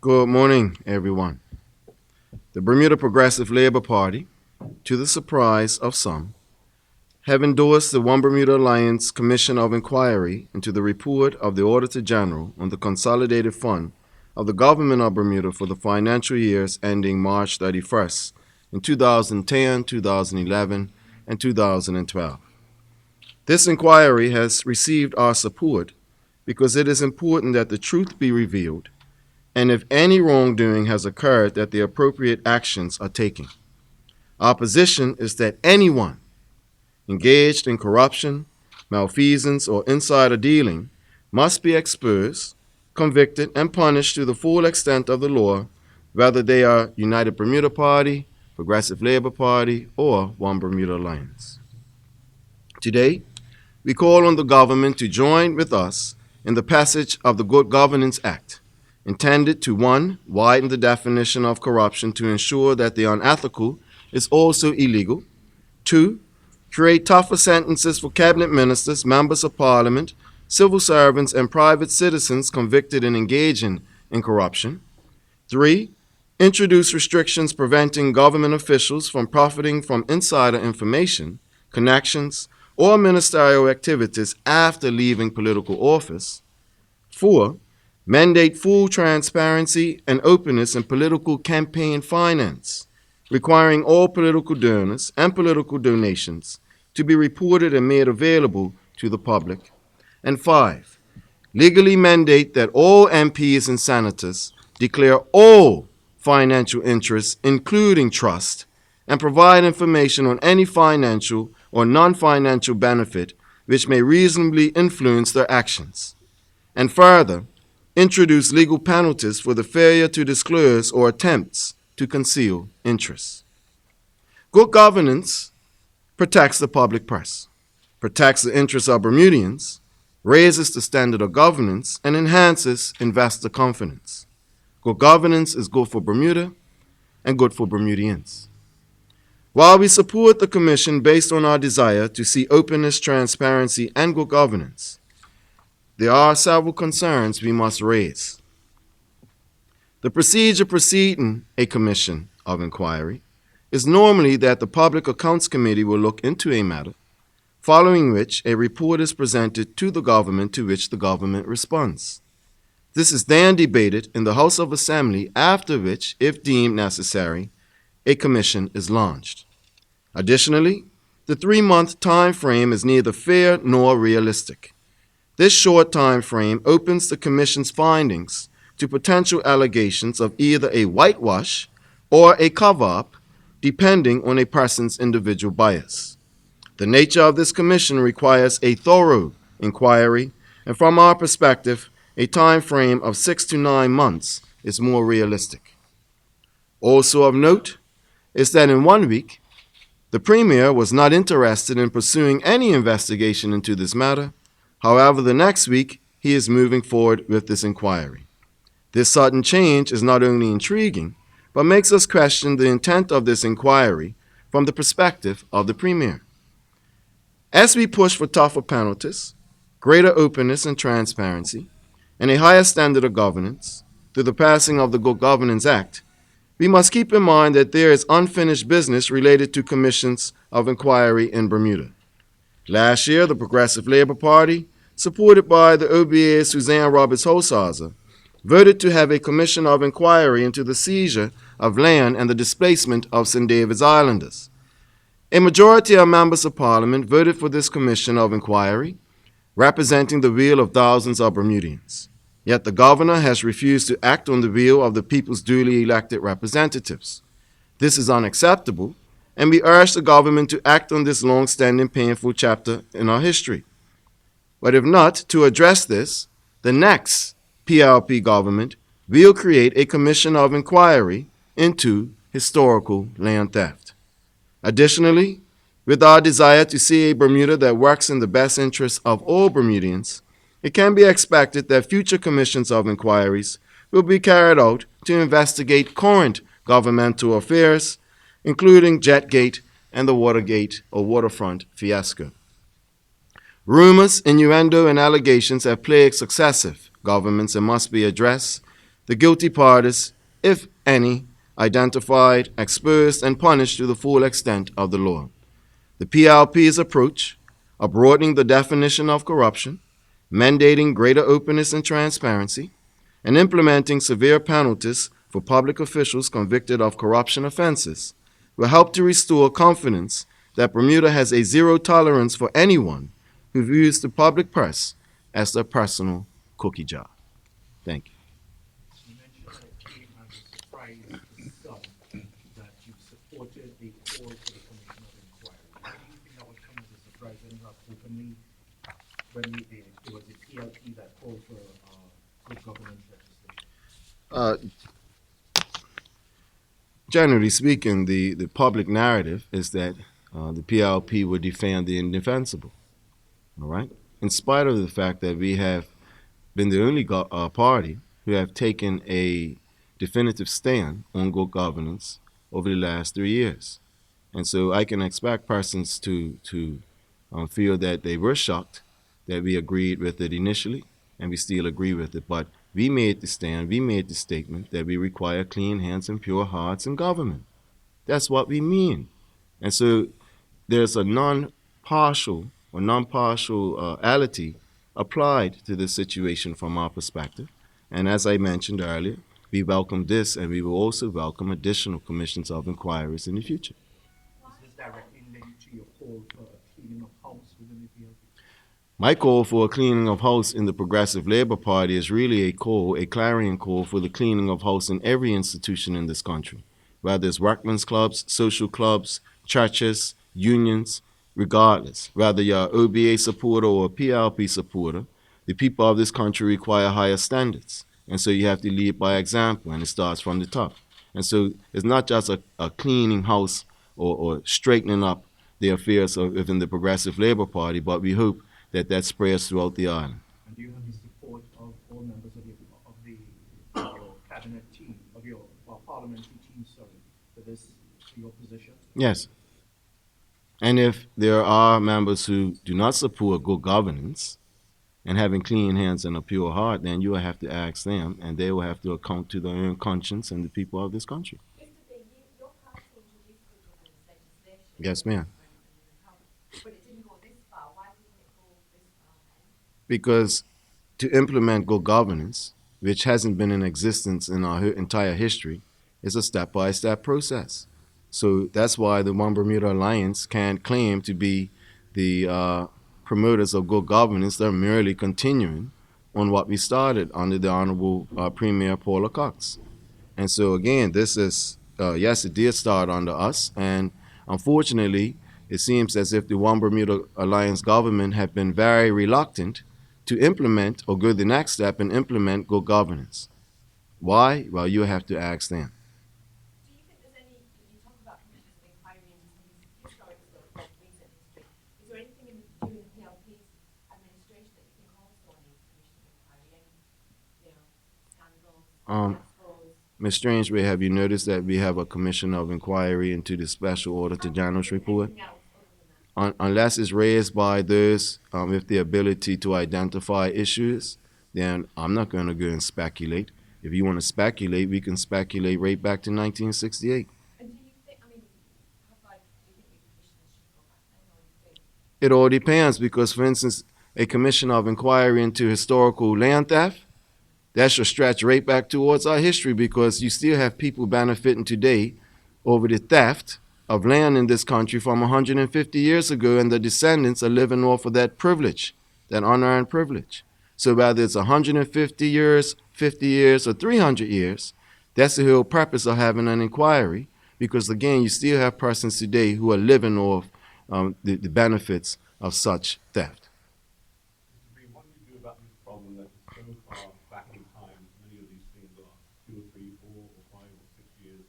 Good morning, everyone. The Bermuda Progressive Labor Party, to the surprise of some, have endorsed the One Bermuda Alliance Commission of Inquiry into the report of the Auditor General on the Consolidated Fund of the Government of Bermuda for the financial years ending March 31st in 2010, 2011, and 2012. This inquiry has received our support because it is important that the truth be revealed, and if any wrongdoing has occurred, that the appropriate actions are taken. Our position is that anyone engaged in corruption, malfeasance, or insider dealing must be exposed, convicted, and punished to the full extent of the law, whether they are United Bermuda Party, Progressive Labor Party, or One Bermuda Alliance. Today, we call on the government to join with us in the passage of the Good Governance Act, intended to 1. Widen the definition of corruption to ensure that the unethical is also illegal. 2. Create tougher sentences for cabinet ministers, members of parliament, civil servants, and private citizens convicted in engaging in corruption. 3. Introduce restrictions preventing government officials from profiting from insider information, connections, or ministerial activities after leaving political office. 4. Mandate full transparency and openness in political campaign finance, requiring all political donors and political donations to be reported and made available to the public. And 5. Legally mandate that all MPs and senators declare all financial interests, including trust, and provide information on any financial or non-financial benefit which may reasonably influence their actions. And further, introduce legal penalties for the failure to disclose or attempts to conceal interests. Good governance protects the public purse, protects the interests of Bermudians, raises the standard of governance, and enhances investor confidence. Good governance is good for Bermuda and good for Bermudians. While we support the Commission based on our desire to see openness, transparency, and good governance, there are several concerns we must raise. The procedure preceding a commission of inquiry is normally that the Public Accounts Committee will look into a matter, following which a report is presented to the government, to which the government responds. This is then debated in the House of Assembly, after which, if deemed necessary, a commission is launched. Additionally, the 3-month time frame is neither fair nor realistic. This short time frame opens the Commission's findings to potential allegations of either a whitewash or a cover-up, depending on a person's individual bias. The nature of this Commission requires a thorough inquiry, and from our perspective, a time frame of 6 to 9 months is more realistic. Also of note is that in 1 week, the Premier was not interested in pursuing any investigation into this matter. However, the next week, he is moving forward with this inquiry. This sudden change is not only intriguing, but makes us question the intent of this inquiry from the perspective of the Premier. As we push for tougher penalties, greater openness and transparency, and a higher standard of governance through the passing of the Good Governance Act, we must keep in mind that there is unfinished business related to commissions of inquiry in Bermuda. Last year, the Progressive Labor Party, supported by the OBA's Suzanne Roberts Holshouser, voted to have a commission of inquiry into the seizure of land and the displacement of St. David's Islanders. A majority of members of Parliament voted for this commission of inquiry, representing the will of thousands of Bermudians. Yet the governor has refused to act on the will of the people's duly elected representatives. This is unacceptable, and we urge the government to act on this long-standing painful chapter in our history. But if not, to address this, the next PLP government will create a commission of inquiry into historical land theft. Additionally, with our desire to see a Bermuda that works in the best interests of all Bermudians, it can be expected that future commissions of inquiries will be carried out to investigate current governmental affairs, including Jetgate and the Watergate or waterfront fiasco. Rumors, innuendo, and allegations have plagued successive governments and must be addressed The guilty parties, if any, identified, exposed, and punished to the full extent of the law. The PLP's approach of broadening the definition of corruption, mandating greater openness and transparency, and implementing severe penalties for public officials convicted of corruption offenses will help to restore confidence that Bermuda has a zero tolerance for anyone who views the public press as their personal cookie jar. Thank you. You mentioned that it came as a surprise to some that you supported the call for the Commission of Inquiry. Why do you think that would come as a surprise when you have openly, it was the PLP that called for good governance legislation? Uh, Generally speaking, the public narrative is that the PLP would defend the indefensible. All right? In spite of the fact that we have been the only party who have taken a definitive stand on good governance over the last 3 years. And so I can expect persons to feel that they were shocked that we agreed with it initially, and we still agree with it. But we made the stand, we made the statement that we require clean hands and pure hearts in government. That's what we mean. And so there's a non-partial or non-partiality applied to this situation from our perspective. And as I mentioned earlier, we welcome this, and we will also welcome additional commissions of inquiries in the future. Is this directly linked to your call for a cleaning of house within the PLP? My call for a cleaning of house in the Progressive Labor Party is really a clarion call for the cleaning of house in every institution in this country, whether it's workmen's clubs, social clubs, churches, unions, regardless. Whether you're an OBA supporter or a PLP supporter, the people of this country require higher standards. And so you have to lead by example, and it starts from the top. And so it's not just a cleaning house or straightening up the affairs within the Progressive Labor Party, but we hope that spreads throughout the island. And do you have the support of all members of your cabinet team, of your parliamentary team, for your position? Yes. And if there are members who do not support good governance and having clean hands and a pure heart, then you will have to ask them, and they will have to account to their own conscience and the people of this country. Your party introduced good governance legislation. Yes, ma'am. But it didn't go this far. Why didn't it go this far then? Because to implement good governance, which hasn't been in existence in our entire history, is a step-by-step process. So that's why the One Bermuda Alliance can't claim to be the promoters of good governance. They're merely continuing on what we started under the Honorable Premier Paula Cox. And so again, this is, yes, it did start under us, and unfortunately, it seems as if the One Bermuda Alliance government have been very reluctant to implement or go the next step and implement good governance. Why? Well, you have to ask them. Do you think there's any, you talk about commissions of inquiry into some of these historic stuff of recent history. Is there anything during the PLP's administration that you think also needs commission of inquiry? Any, scandals, expos? Ms. Strangeway, have you noticed that we have a commission of inquiry into the Special Auditor General's report? Anything else other than that? Unless it's raised by those with the ability to identify issues, then I'm not going to go and speculate. If you want to speculate, we can speculate right back to 1968. And do you think, do you think the commissioners should go back then, or do you think? It all depends because, for instance, a commission of inquiry into historical land theft, that should stretch right back towards our history because you still have people benefiting today over the theft of land in this country from 150 years ago, and the descendants are living off of that privilege, that unearned privilege. So whether it's 150 years, 50 years, or 300 years, that's the whole purpose of having an inquiry because, again, you still have persons today who are living off the benefits of such theft. What do you do about this problem that is so far back in time? Many of these things are 2 or 3, 4 or 5 or 6 years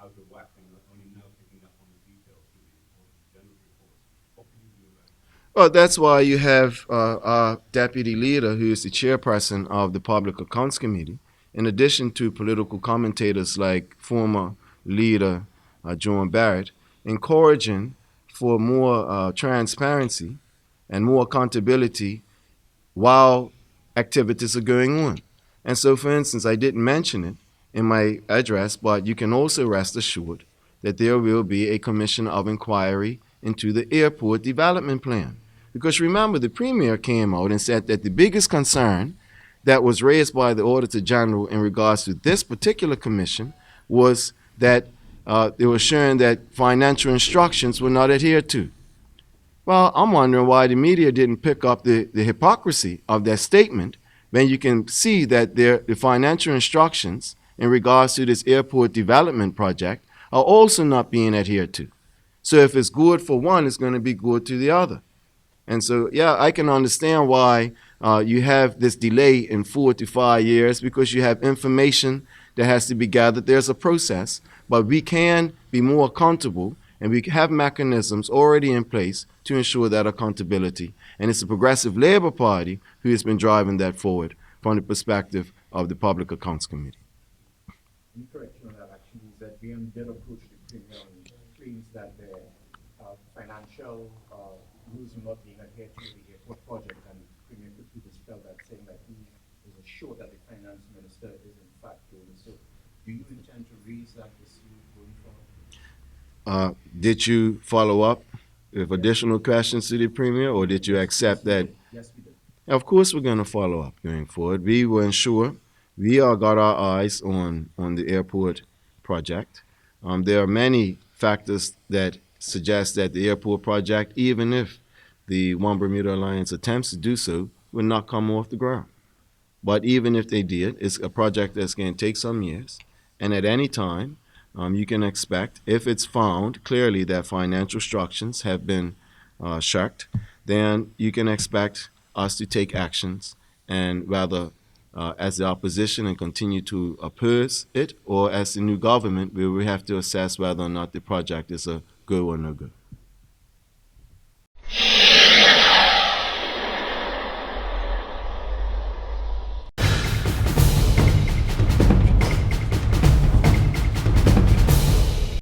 out of whack and are only now picking up on the details through the Auditor General's reports. What can you do about it? Well, that's why you have our deputy leader, who is the chairperson of the Public Accounts Committee, in addition to political commentators like former leader John Barrett, encouraging for more transparency and more accountability while activities are going on. And so, for instance, I didn't mention it in my address, but you can also rest assured that there will be a commission of inquiry into the airport development plan. Because remember, the Premier came out and said that the biggest concern that was raised by the Auditor General in regards to this particular commission was that they were showing that financial instructions were not adhered to. Well, I'm wondering why the media didn't pick up the hypocrisy of that statement when you can see that the financial instructions in regards to this airport development project are also not being adhered to. So if it's good for one, it's going to be good to the other. And so, yeah, I can understand why you have this delay in 4 to 5 years, because you have information that has to be gathered. There's a process, but we can be more accountable, and we have mechanisms already in place to ensure that accountability. And it's the Progressive Labor Party who has been driving that forward from the perspective of the Public Accounts Committee. And correction on that actually is that BM did approach the Premier and claims that the financial rules are not being adhered to the airport project, and the Premier quickly dispelled that, saying that he is assured that the Finance Minister is in fact doing so. Do you intend to raise that issue going forward? Did you follow up with additional questions to the Premier, or did you accept that? Yes, we did. Of course, we're going to follow up going forward. We will ensure we all got our eyes on the airport project. There are many factors that suggest that the airport project, even if the One Bermuda Alliance attempts to do so, will not come off the ground. But even if they did, it's a project that's going to take some years. And at any time, you can expect, if it's found clearly that financial instructions have been shirked, then you can expect us to take actions, and whether as the opposition and continue to oppose it, or as the new government, where we have to assess whether or not the project is a go or no go.